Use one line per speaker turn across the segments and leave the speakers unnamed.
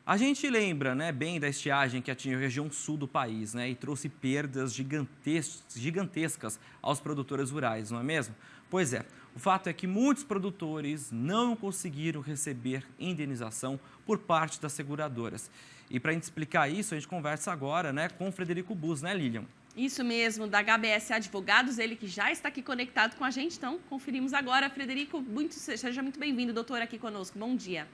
A gente lembra, né, bem da estiagem que atingiu a região sul do país, né, e trouxe perdas gigantescas aos produtores rurais, não é mesmo? Pois é, o fato é que muitos produtores não conseguiram receber indenização por parte das seguradoras. E para a gente explicar isso, a gente conversa agora, né, com o Frederico Bus, né, Lilian?
Isso mesmo, da HBS Advogados, ele que já está aqui conectado com a gente, então conferimos agora. Frederico, seja muito bem-vindo, doutor, aqui conosco. Bom dia.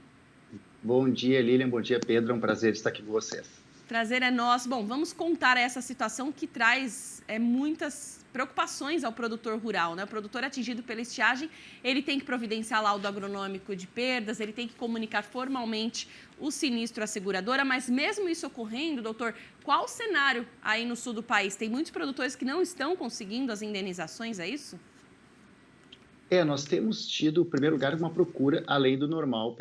Bom dia, Lilian. Bom dia, Pedro. É um prazer estar aqui com vocês.
Prazer é nosso. Bom, vamos contar essa situação que traz muitas preocupações ao produtor rural, né? O produtor atingido pela estiagem, ele tem que providenciar laudo agronômico de perdas, ele tem que comunicar formalmente o sinistro à seguradora, mas mesmo isso ocorrendo, doutor, qual o cenário aí no sul do país? Tem muitos produtores que não estão conseguindo as indenizações, é isso?
Nós temos tido, em primeiro lugar, uma procura além do normal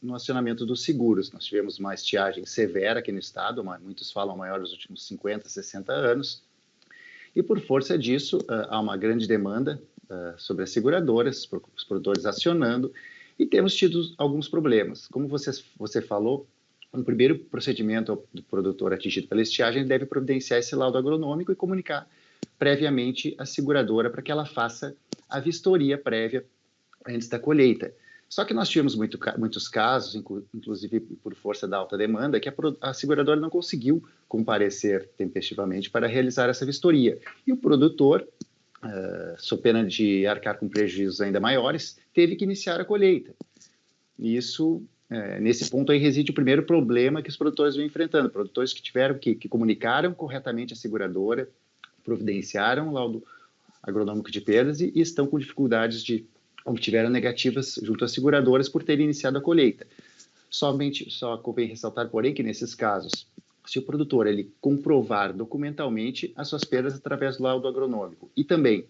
no acionamento dos seguros. Nós tivemos uma estiagem severa aqui no estado, muitos falam maior dos últimos 50, 60 anos, e por força disso há uma grande demanda sobre as seguradoras, os produtores acionando, e temos tido alguns problemas. Como você falou, um primeiro procedimento do produtor atingido pela estiagem deve providenciar esse laudo agronômico e comunicar previamente a seguradora para que ela faça a vistoria prévia antes da colheita. Só que nós tivemos muitos casos, inclusive por força da alta demanda, que a seguradora não conseguiu comparecer tempestivamente para realizar essa vistoria. E o produtor, sob pena de arcar com prejuízos ainda maiores, teve que iniciar a colheita. E isso, nesse ponto aí reside o primeiro problema que os produtores vêm enfrentando. Produtores que comunicaram corretamente a seguradora, providenciaram o laudo agronômico de perdas e estão com dificuldades obtiveram negativas junto às seguradoras por terem iniciado a colheita. Só convém ressaltar, porém, que nesses casos, se o produtor ele comprovar documentalmente as suas perdas através do laudo agronômico e também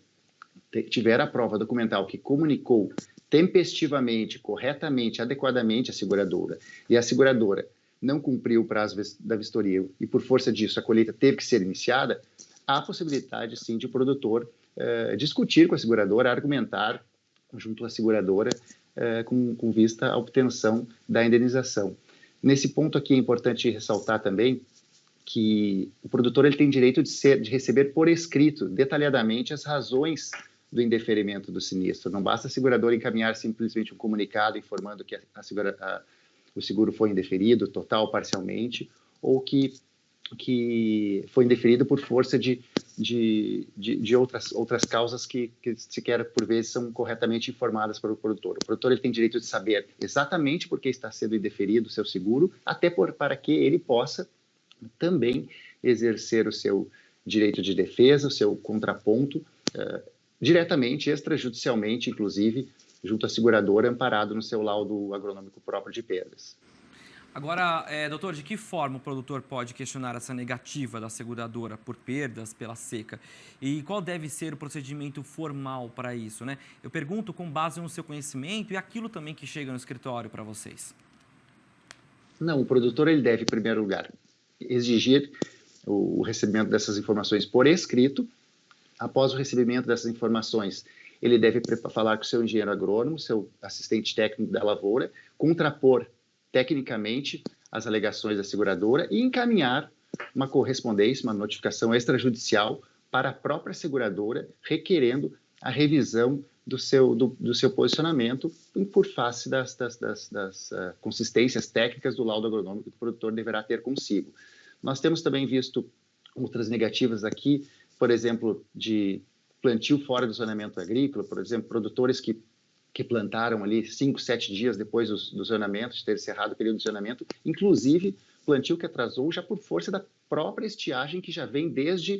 tiver a prova documental que comunicou tempestivamente, corretamente, adequadamente a seguradora e a seguradora não cumpriu o prazo da vistoria e por força disso a colheita teve que ser iniciada, há a possibilidade sim de o produtor discutir com a seguradora, argumentar junto à seguradora com vista à obtenção da indenização. Nesse ponto aqui é importante ressaltar também que o produtor ele tem direito de receber por escrito, detalhadamente, as razões do indeferimento do sinistro. Não basta a seguradora encaminhar simplesmente um comunicado informando que o seguro foi indeferido, total ou parcialmente, ou que foi indeferido por força de outras causas que sequer, por vezes, são corretamente informadas para o produtor. O produtor ele tem direito de saber exatamente por que está sendo indeferido o seu seguro, até para que ele possa também exercer o seu direito de defesa, o seu contraponto, diretamente, extrajudicialmente, inclusive, junto à seguradora, amparado no seu laudo agronômico próprio de perdas.
Agora, doutor, de que forma o produtor pode questionar essa negativa da seguradora por perdas pela seca? E qual deve ser o procedimento formal para isso, né? Eu pergunto com base no seu conhecimento e aquilo também que chega no escritório para vocês.
Não, o produtor ele deve, em primeiro lugar, exigir o recebimento dessas informações por escrito. Após o recebimento dessas informações, ele deve falar com o seu engenheiro agrônomo, seu assistente técnico da lavoura, contrapor tecnicamente as alegações da seguradora e encaminhar uma correspondência, uma notificação extrajudicial para a própria seguradora, requerendo a revisão do seu posicionamento por face das consistências técnicas do laudo agronômico que o produtor deverá ter consigo. Nós temos também visto outras negativas aqui, por exemplo, de plantio fora do zonamento agrícola, por exemplo, produtores que plantaram ali 5, 7 dias depois do zonamento, de ter encerrado o período de zonamento, inclusive plantio que atrasou já por força da própria estiagem que já vem desde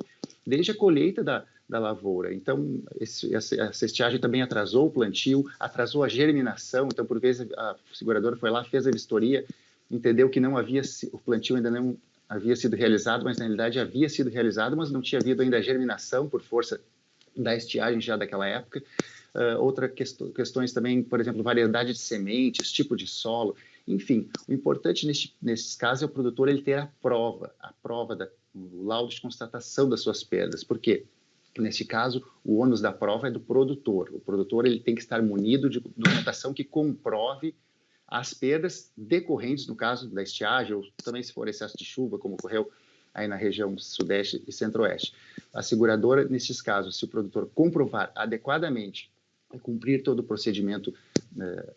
a colheita da lavoura. Então, essa estiagem também atrasou o plantio, atrasou a germinação, então, por vezes, a seguradora foi lá, fez a vistoria, entendeu que o plantio ainda não havia sido realizado, mas na realidade havia sido realizado, mas não tinha havido ainda a germinação por força da estiagem já daquela época. Outras questões também, por exemplo, variedade de sementes, tipo de solo, enfim, o importante nesses casos é o produtor ele ter a prova o laudo de constatação das suas perdas, porque neste caso o ônus da prova é do produtor. O produtor ele tem que estar munido de documentação que comprove as perdas decorrentes, no caso da estiagem, ou também se for excesso de chuva, como ocorreu aí na região sudeste e centro-oeste. A seguradora, nesses casos, se o produtor comprovar adequadamente e cumprir todo o procedimento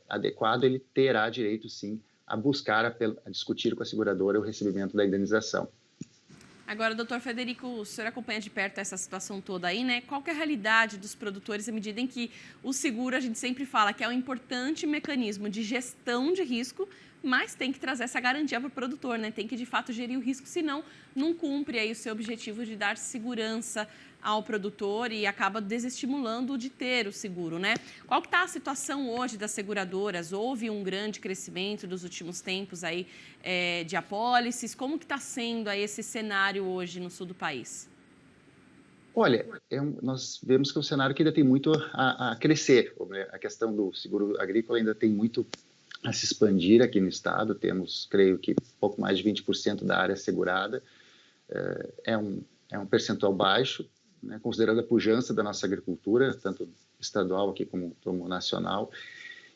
adequado, ele terá direito, sim, a buscar, a discutir com a seguradora o recebimento da indenização.
Agora, doutor Frederico, o senhor acompanha de perto essa situação toda aí, né? Qual que é a realidade dos produtores à medida em que o seguro, a gente sempre fala que é um importante mecanismo de gestão de risco, mas tem que trazer essa garantia para o produtor, né? Tem que, de fato, gerir o risco, senão não cumpre aí o seu objetivo de dar segurança ao produtor e acaba desestimulando de ter o seguro, né? Qual que está a situação hoje das seguradoras? Houve um grande crescimento dos últimos tempos aí de apólices. Como que está sendo aí esse cenário hoje no sul do país?
Olha, nós vemos que é um cenário que ainda tem muito a crescer. A questão do seguro agrícola ainda tem muito a se expandir aqui no estado. Temos, creio que, pouco mais de 20% da área segurada. É um percentual baixo, né, considerando a pujança da nossa agricultura, tanto estadual aqui como nacional.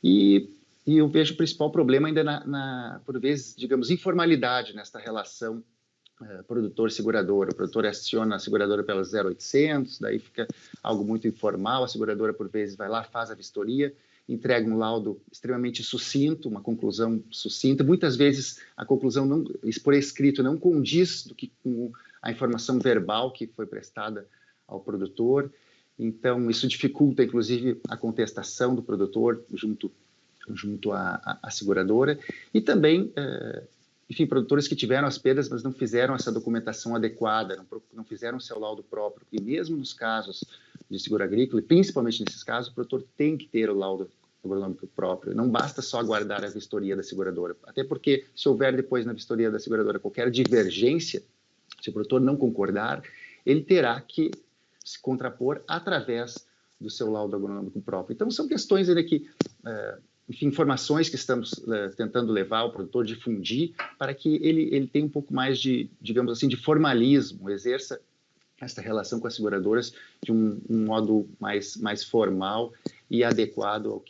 E eu vejo o principal problema ainda por vezes, digamos, informalidade nesta relação produtor-seguradora. O produtor aciona a seguradora pela 0800, daí fica algo muito informal, a seguradora por vezes vai lá, faz a vistoria, entrega um laudo extremamente sucinto, uma conclusão sucinta. Muitas vezes a conclusão por escrito não condiz com a informação verbal que foi prestada ao produtor. Então, isso dificulta, inclusive, a contestação do produtor junto à seguradora. E também, enfim, produtores que tiveram as perdas, mas não fizeram essa documentação adequada, não fizeram o seu laudo próprio. E mesmo nos casos de seguro agrícola, e principalmente nesses casos, o produtor tem que ter o laudo agronômico próprio. Não basta só aguardar a vistoria da seguradora. Até porque, se houver depois na vistoria da seguradora qualquer divergência, se o produtor não concordar, ele terá que se contrapor através do seu laudo agronômico próprio. Então, são questões ainda que, enfim, informações que estamos tentando levar ao produtor, difundir, para que ele tenha um pouco mais de, digamos assim, de formalismo, exerça esta relação com as seguradoras de um modo mais formal e adequado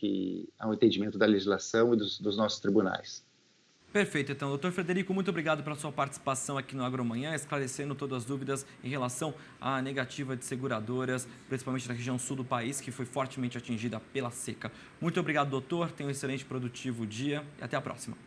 ao entendimento da legislação e dos nossos tribunais.
Perfeito, então, doutor Frederico, muito obrigado pela sua participação aqui no Agromanhã, esclarecendo todas as dúvidas em relação à negativa de seguradoras, principalmente na região sul do país, que foi fortemente atingida pela seca. Muito obrigado, doutor, tenha um excelente e produtivo dia e até a próxima.